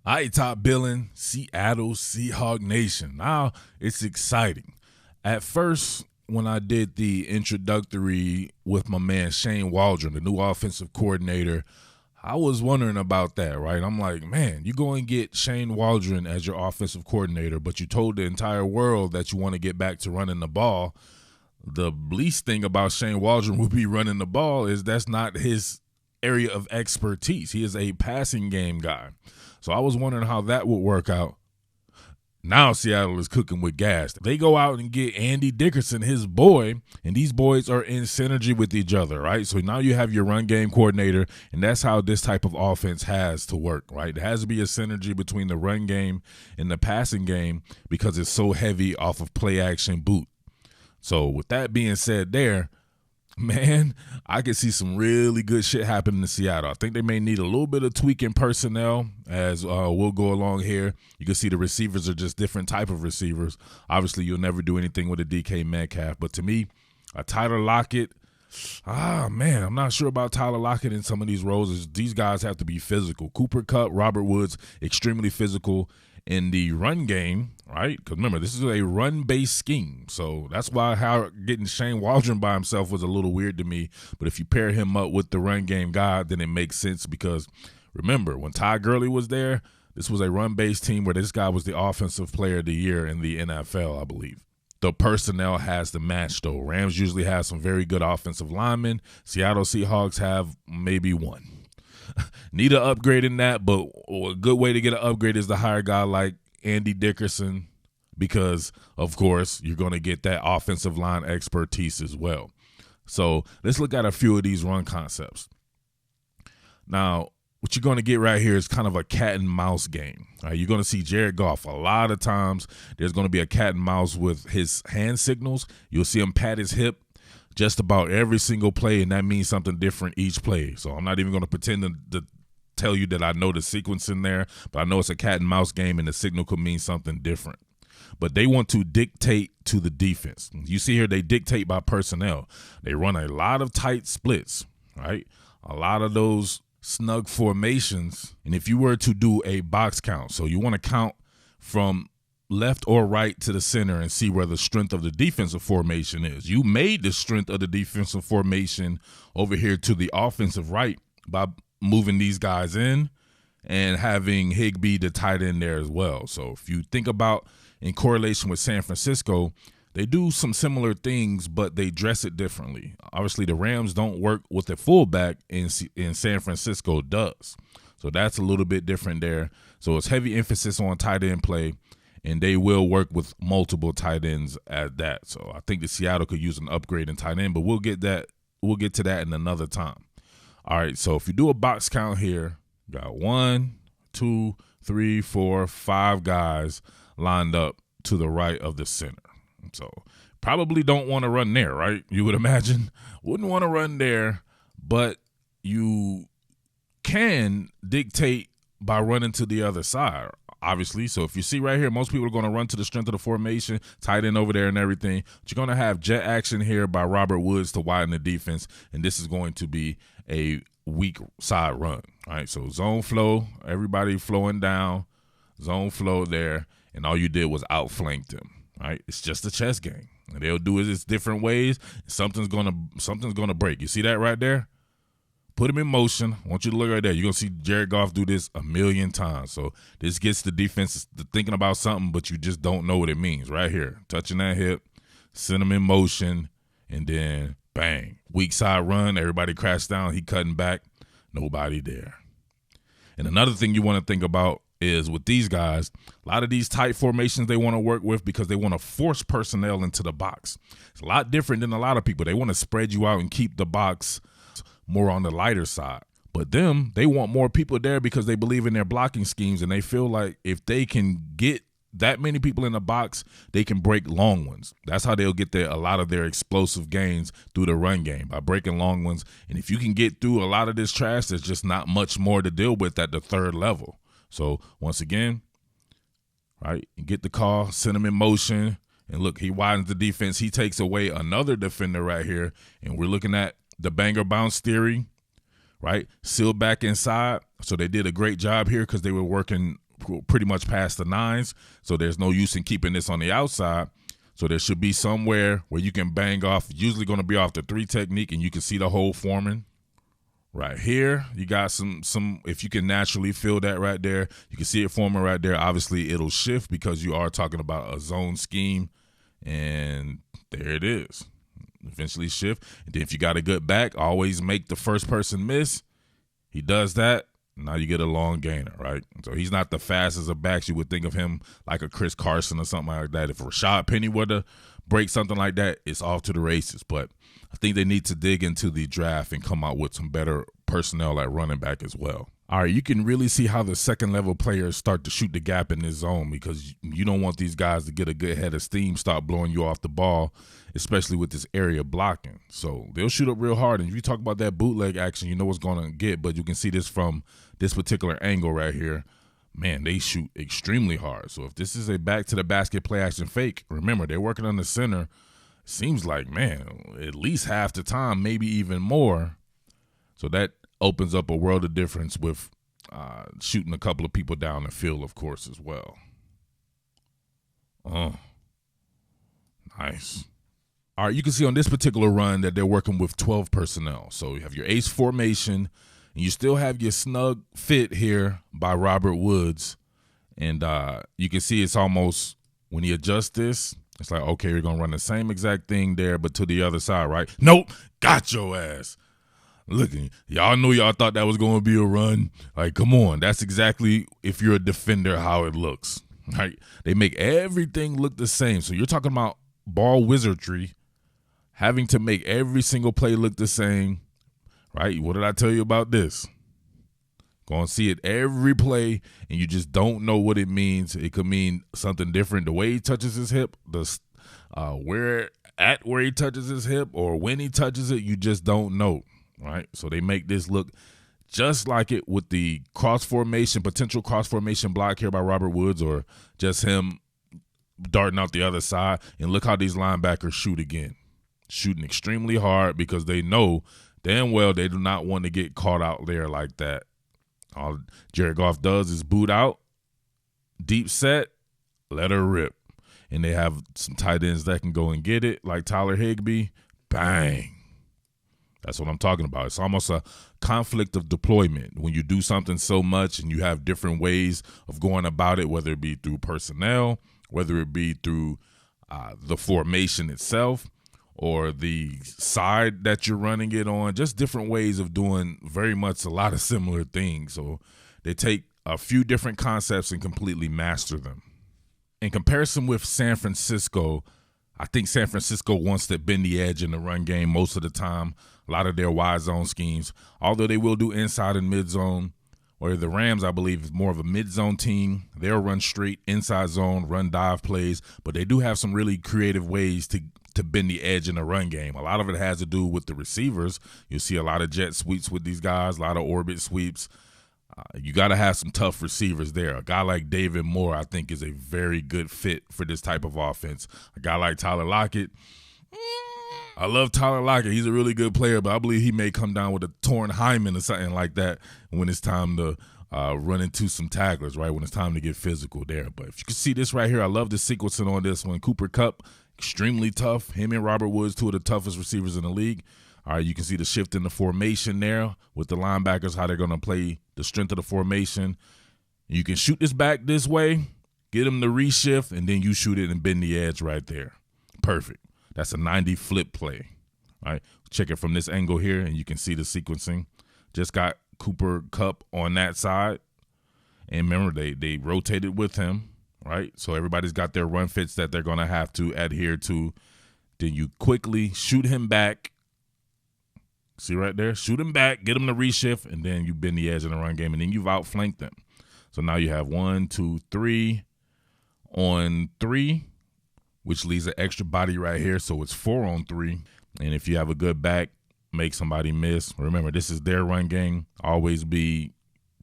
All right, top billing, Seattle Seahawk Nation. Now it's exciting. At first, when I did the introductory with my man Shane Waldron, the new offensive coordinator, I was wondering about that, right? I'm like, man, you go and get Shane Waldron as your offensive coordinator, but you told the entire world that you want to get back to running the ball. The least thing about Shane Waldron would be running the ball is that's not his area of expertise. He is a passing game guy. So I was wondering how that would work out. Now Seattle is cooking with gas. They go out and get Andy Dickerson, his boy, and these boys are in synergy with each other, right? So now you have your run game coordinator, and that's how this type of offense has to work, right? There has to be a synergy between the run game and the passing game because it's so heavy off of play action boot. So with that being said there, man, I could see some really good shit happening in Seattle. I think they may need a little bit of tweaking personnel as we'll go along here. You can see the receivers are just different type of receivers. Obviously, you'll never do anything with a DK Metcalf. But to me, a Tyler Lockett, man, I'm not sure about Tyler Lockett in some of these roles. These guys have to be physical. Cooper Kupp, Robert Woods, extremely physical in the run game, right? Because remember, this is a run-based scheme. So that's why how getting Shane Waldron by himself was a little weird to me. But if you pair him up with the run game guy, then it makes sense because remember, when Ty Gurley was there, this was a run-based team where this guy was the offensive player of the year in the NFL, I believe. The personnel has to match, though. Rams usually have some very good offensive linemen. Seattle Seahawks have maybe one. Need an upgrade in that, but a good way to get an upgrade is to hire a guy like Andy Dickerson because, of course, you're going to get that offensive line expertise as well. So let's look at a few of these run concepts. Now, what you're going to get right here is kind of a cat and mouse game. Right? You're going to see Jared Goff. A lot of times there's going to be a cat and mouse with his hand signals. You'll see him pat his hip just about every single play, and that means something different each play. So I'm not even going to pretend to tell you that I know the sequence in there, but I know it's a cat and mouse game, and the signal could mean something different. But they want to dictate to the defense. You see here, they dictate by personnel. They run a lot of tight splits, right? A lot of those snug formations. And if you were to do a box count, so you want to count from left or right to the center and see where the strength of the defensive formation is. You made the strength of the defensive formation over here to the offensive right by moving these guys in and having Higbee the tight end there as well. So if you think about in correlation with San Francisco, they do some similar things, but they dress it differently. Obviously, the Rams don't work with a fullback in San Francisco does. So that's a little bit different there. So it's heavy emphasis on tight end play, and they will work with multiple tight ends at that. So I think that Seattle could use an upgrade in tight end, but we'll get to that in another time. All right, so if you do a box count here, you got 1, 2, 3, 4, 5 guys lined up to the right of the center. So probably don't want to run there, right? You would imagine. Wouldn't want to run there, but you can dictate by running to the other side, obviously. So if you see right here, most people are going to run to the strength of the formation, tight end over there and everything. But you're going to have jet action here by Robert Woods to widen the defense, and this is going to be a weak side run. All right, so zone flow, everybody flowing down, zone flow there, and all you did was outflank them. All right, it's just a chess game, and they'll do it different ways. Something's gonna break. You see that right there? Put him in motion. I want you to look right there. You're going to see Jared Goff do this a million times. So this gets the defense thinking about something, but you just don't know what it means right here. Touching that hip, send him in motion, and then bang. Weak side run. Everybody crashed down. He cutting back. Nobody there. And another thing you want to think about is with these guys, a lot of these tight formations they want to work with because they want to force personnel into the box. It's a lot different than a lot of people. They want to spread you out and keep the box more on the lighter side. But they want more people there because they believe in their blocking schemes, and they feel like if they can get that many people in the box, they can break long ones. That's how they'll get a lot of their explosive gains through the run game, by breaking long ones. And if you can get through a lot of this trash, there's just not much more to deal with at the third level. So once again, right, you get the call, send him in motion, and look, he widens the defense. He takes away another defender right here, and we're looking at the banger bounce theory, right? Sealed back inside. So they did a great job here because they were working pretty much past the 9s, so there's no use in keeping this on the outside. So there should be somewhere where you can bang off, usually going to be off the 3 technique, and you can see the hole forming. Right here, you got some. If you can naturally feel that right there, you can see it forming right there. Obviously, it'll shift because you are talking about a zone scheme, and there it is. Eventually shift, and then if you got a good back, always make the first person miss. He does that. Now you get a long gainer, right? So he's not the fastest of backs. You would think of him like a Chris Carson or something like that. If Rashad Penny were to break something like that, it's off to the races. But I think they need to dig into the draft and come out with some better personnel at running back as well. All right, you can really see how the second-level players start to shoot the gap in this zone because you don't want these guys to get a good head of steam, start blowing you off the ball, especially with this area blocking. So they'll shoot up real hard. And if you talk about that bootleg action, you know what's going to get. But you can see this from this particular angle right here. Man, they shoot extremely hard. So if this is a back-to-the-basket play-action fake, remember, they're working on the center. Seems like, man, at least half the time, maybe even more. So that opens up a world of difference with shooting a couple of people down the field, of course, as well. Oh, nice. All right, you can see on this particular run that they're working with 12 personnel. So you have your ace formation, and you still have your snug fit here by Robert Woods. And you can see it's almost, when he adjusts this, it's like, okay, you're going to run the same exact thing there, but to the other side, right? Nope, got your ass. Look, y'all knew y'all thought that was going to be a run. Like, come on. That's exactly, if you're a defender, how it looks. Right? They make everything look the same. So you're talking about ball wizardry, having to make every single play look the same. Right? What did I tell you about this? Going to see it every play, and you just don't know what it means. It could mean something different. The way he touches his hip, where he touches his hip, or when he touches it, you just don't know. Right, so they make this look just like it with the potential cross formation block here by Robert Woods, or just him darting out the other side. And look how these linebackers shoot again, shooting extremely hard because they know damn well they do not want to get caught out there like that. All Jared Goff does is boot out, deep set, let her rip. And they have some tight ends that can go and get it, like Tyler Higbee. Bang. That's what I'm talking about. It's almost a conflict of deployment when you do something so much and you have different ways of going about it, whether it be through personnel, whether it be through the formation itself or the side that you're running it on, just different ways of doing very much a lot of similar things. So they take a few different concepts and completely master them. In comparison with San Francisco, I think San Francisco wants to bend the edge in the run game most of the time. A lot of their wide zone schemes, although they will do inside and mid zone, or the Rams, I believe, is more of a mid zone team. They'll run straight inside zone, run dive plays, but they do have some really creative ways to bend the edge in the run game. A lot of it has to do with the receivers. You'll see a lot of jet sweeps with these guys, a lot of orbit sweeps. You got to have some tough receivers there. A guy like David Moore, I think, is a very good fit for this type of offense. A guy like Tyler Lockett, I love Tyler Lockett. He's a really good player, but I believe he may come down with a torn hymen or something like that when it's time to run into some tacklers, right, when it's time to get physical there. But if you can see this right here, I love the sequencing on this one. Cooper Kupp, extremely tough. Him and Robert Woods, two of the toughest receivers in the league. All right, you can see the shift in the formation there with the linebackers, how they're going to play the strength of the formation. You can shoot this back this way, get them to reshift, and then you shoot it and bend the edge right there. Perfect. That's a 90 flip play. All right, check it from this angle here, and you can see the sequencing. Just got Cooper Kupp on that side. And remember, they rotated with him, right? So everybody's got their run fits that they're going to have to adhere to. Then you quickly shoot him back. See right there? Shoot him back, get him to reshift, and then you bend the edge in the run game, and then you've outflanked them. So now you have 1, 2, 3 on 3, which leaves an extra body right here, so it's 4 on 3. And if you have a good back, make somebody miss. Remember, this is their run game. Always be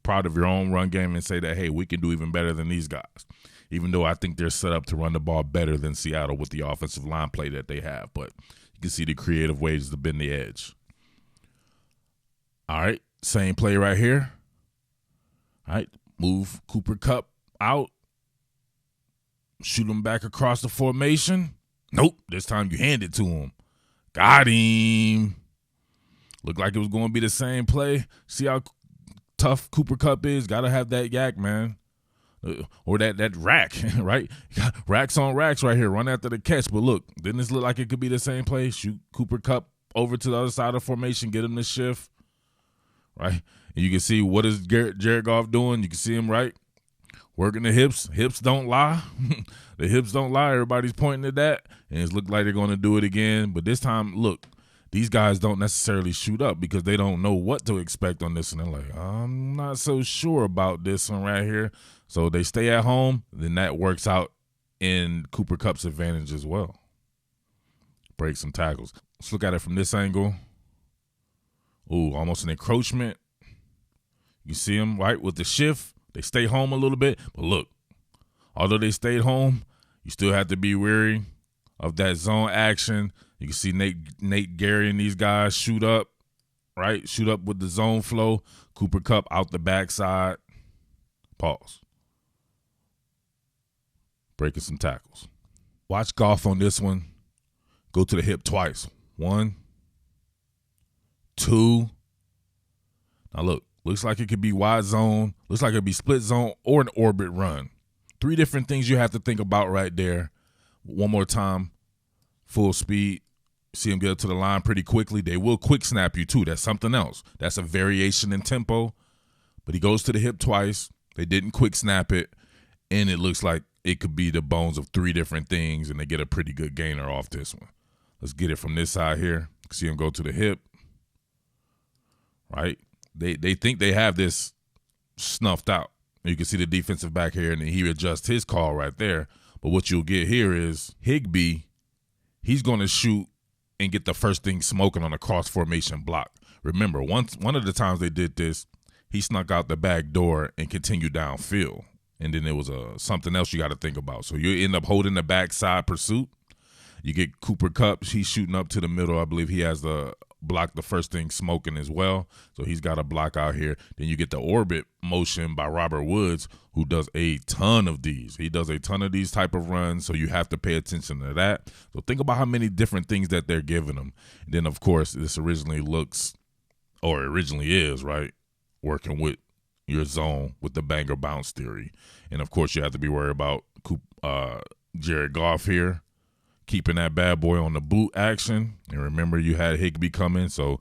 proud of your own run game and say that, hey, we can do even better than these guys, even though I think they're set up to run the ball better than Seattle with the offensive line play that they have. But you can see the creative ways to bend the edge. All right, same play right here. All right, move Cooper Kupp out, shoot him back across the formation. Nope, this time you hand it to him. Got him. Looked like it was going to be the same play. See how tough Cooper Kupp is? Got to have that yak, man. Or that rack, right? Racks on racks right here. Run after the catch. But look, didn't this look like it could be the same play? Shoot Cooper Kupp over to the other side of the formation, get him to shift, right? And you can see what is Jared Goff doing. You can see him, right? Working the hips. Hips don't lie. The hips don't lie. Everybody's pointing at that. And it's looked like they're going to do it again. But this time, look, these guys don't necessarily shoot up because they don't know what to expect on this. And they're like, I'm not so sure about this one right here. So they stay at home. Then that works out in Cooper Kupp's advantage as well. Break some tackles. Let's look at it from this angle. Ooh, almost an encroachment. You see them, right, with the shift. They stay home a little bit. But look, although they stayed home, you still have to be wary of that zone action. You can see Nate Gary and these guys shoot up, right? Shoot up with the zone flow. Cooper Kupp out the backside. Pause. Breaking some tackles. Watch Goff on this one. Go to the hip twice. 1, 2. Now look, looks like it could be wide zone. Looks like it could be split zone or an orbit run. 3 different things you have to think about right there. One more time. Full speed. See him get up to the line pretty quickly. They will quick snap you too. That's something else. That's a variation in tempo. But he goes to the hip twice. They didn't quick snap it. And it looks like it could be the bones of 3 different things, and they get a pretty good gainer off this one. Let's get it from this side here. See him go to the hip. Right? They think they have this snuffed out. You can see the defensive back here, and he adjusts his call right there. But what you'll get here is Higbee, he's going to shoot and get the first thing smoking on a cross formation block. Remember, one of the times they did this, he snuck out the back door and continued downfield. And then there was something else you got to think about. So you end up holding the backside pursuit. You get Cooper Kupp. He's shooting up to the middle. I believe he has the block the first thing smoking as well. So he's got a block out here. Then you get the orbit motion by Robert Woods, who does a ton of these. He does a ton of these type of runs, so you have to pay attention to that. So think about how many different things that they're giving him. And then, of course, this originally is, right, working with your zone with the banger bounce theory. And, of course, you have to be worried about Jared Goff here, keeping that bad boy on the boot action. And remember, you had Higbee come in. So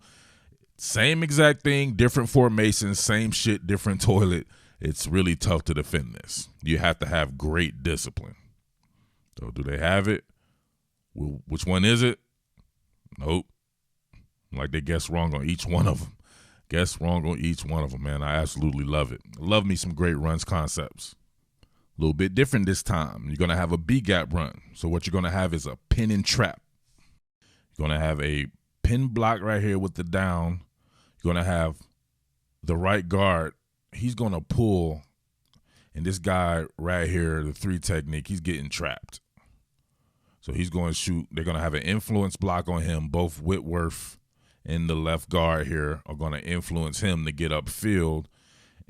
same exact thing, different formations, same shit, different toilet. It's really tough to defend this. You have to have great discipline. So do they have it? Well, which one is it? Nope. Like they guessed wrong on each one of them. Guess wrong on each one of them, man. I absolutely love it. Love me some great runs concepts. A little bit different this time. You're going to have a B-gap run. So what you're going to have is a pin and trap. You're going to have a pin block right here with the down. You're going to have the right guard. He's going to pull. And this guy right here, the 3 technique, he's getting trapped. So he's going to shoot. They're going to have an influence block on him. Both Whitworth and the left guard here are going to influence him to get upfield.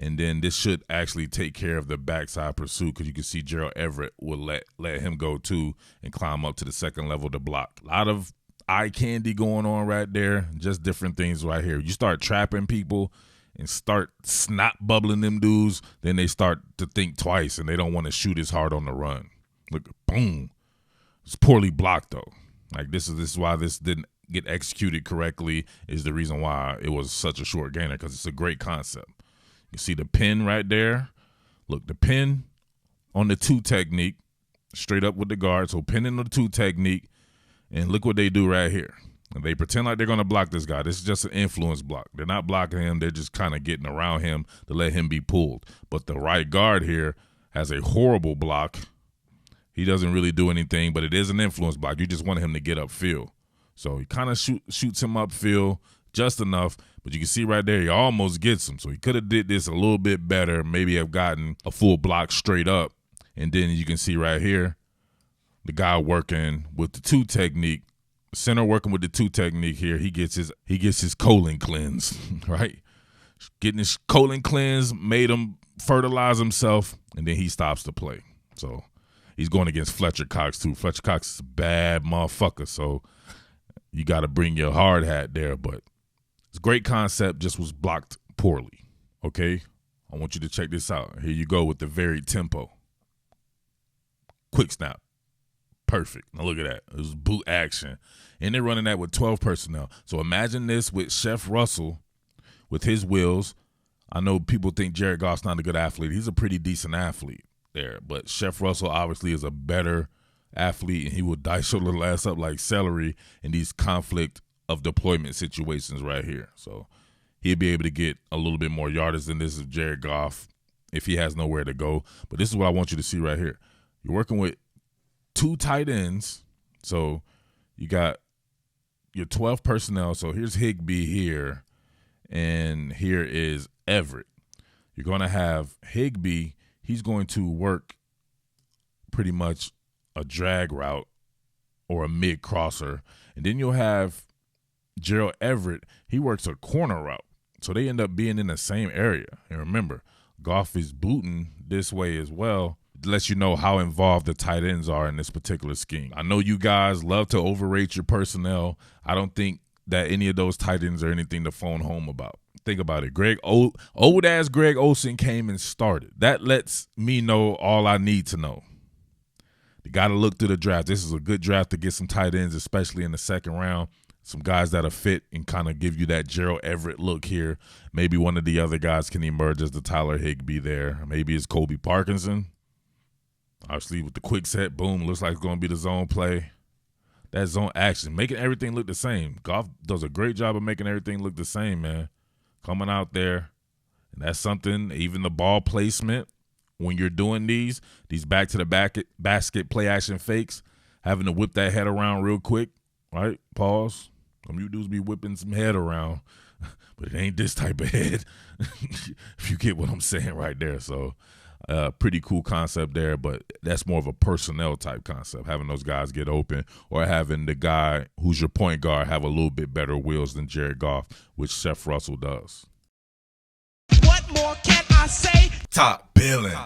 And then this should actually take care of the backside pursuit because you can see Gerald Everett will let him go too and climb up to the second level to block. A lot of eye candy going on right there. Just different things right here. You start trapping people and start snot bubbling them dudes, then they start to think twice and they don't want to shoot as hard on the run. Look, boom. It's poorly blocked though. Like this is why this didn't get executed correctly is the reason why it was such a short gainer because it's a great concept. You see the pin right there. Look, the pin on the 2 technique, straight up with the guard. So pin in the 2 technique, and look what they do right here. And they pretend like they're going to block this guy. This is just an influence block. They're not blocking him. They're just kind of getting around him to let him be pulled. But the right guard here has a horrible block. He doesn't really do anything, but it is an influence block. You just want him to get upfield. So he kind of shoots him upfield just enough, but you can see right there he almost gets him. So he could have did this a little bit better, maybe have gotten a full block straight up. And then you can see right here the guy working with the 2 technique, center working with the 2 technique here. He gets his colon cleanse, right? Getting his colon cleanse made him fertilize himself, and then he stops the play. So he's going against Fletcher Cox, too. Fletcher Cox is a bad motherfucker, so you got to bring your hard hat there. But it's a great concept, just was blocked poorly, okay? I want you to check this out. Here you go with the varied tempo. Quick snap. Perfect. Now look at that. It was boot action. And they're running that with 12 personnel. So imagine this with Chef Russell with his wheels. I know people think Jared Goff's not a good athlete. He's a pretty decent athlete there. But Chef Russell obviously is a better athlete, and he will dice your little ass up like celery in these conflict of deployment situations right here. So he'll be able to get a little bit more yardage than this of Jared Goff if he has nowhere to go. But this is what I want you to see right here. You're working with 2 tight ends. So you got your 12 personnel. So here's Higbee here, and here is Everett. You're going to have Higbee. He's going to work pretty much a drag route or a mid-crosser. And then you'll have Gerald Everett. He works a corner route. So they end up being in the same area. And remember, Goff is booting this way as well. It lets you know how involved the tight ends are in this particular scheme. I know you guys love to overrate your personnel. I don't think that any of those tight ends are anything to phone home about. Think about it. Old-ass Greg Olsen came and started. That lets me know all I need to know. You got to look through the draft. This is a good draft to get some tight ends, especially in the second round. Some guys that are fit and kind of give you that Gerald Everett look here. Maybe one of the other guys can emerge as the Tyler Higbee there. Maybe it's Kobe Parkinson. Obviously, with the quick set, boom, looks like it's going to be the zone play. That zone action, making everything look the same. Goff does a great job of making everything look the same, man. Coming out there, and that's something, even the ball placement, when you're doing these back-to-the basket play-action fakes, having to whip that head around real quick, right? Pause. Some you dudes be whipping some head around, but it ain't this type of head, if you get what I'm saying right there. So pretty cool concept there, but that's more of a personnel type concept, having those guys get open or having the guy who's your point guard have a little bit better wheels than Jared Goff, which Chef Russell does. What more can I say? Top billing.